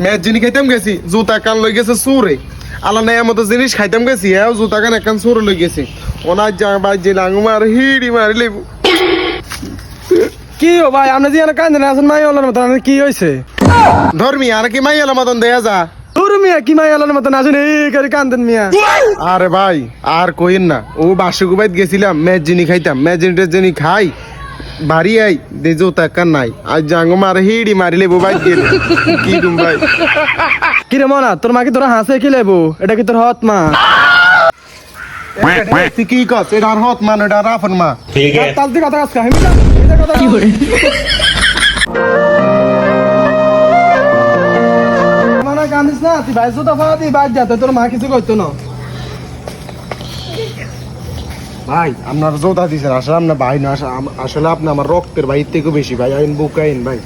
মেয়ের জিনিস খাইতাম গেছি জুতা কান লই গেছে সুরে আলা নাই মতো জিনিস খাইতাম গেছি হ্যাঁ জুতা কান একান সুরে লই গেছে ওনার যা বাজে লাঙ্গু মার হিড়ি মারি লেবু। কি ও ভাই আপনি যে কান্দেন আছেন মাই ওলার মতন কি হয়েছে? ধর্মী আর কি মাই এলার মতন দেয়া যা। তোর মিয়া কি মাই ওলার মতন আছেন এই করে কান্দেন মিয়া? আরে ভাই আর কইন না ও বাসুকুবাইত গেছিলাম মেয়ের জিনিস খাইতাম মেয়ের জিনিস খাই বাড়ি আই দে জুতা কান নাই আর জাঙ্গু মার হিড়ি মারি লেবু বাইক গেলে কি দুম ভাই। কি রে মনা তোর মা কি তোরা হাসে কি লেবু? এটা কি তোর হত মা? তুই কি কস এটা আর হত মান এটা রাফন মা। তাল দি কথা কাজ হেমি এটা কথা কি করে মানা কান্দিস না তুই ভাই জুতা ফাড়া দি বাদ যা তোর মা কিছু কইতো না। ভাই আপনার জোতা দিছেন আসলে আপনার ভাই না আসলে আপনি আমার রক্তের ভাই থেকে বেশি ভাই আইন বুক আইন ভাই।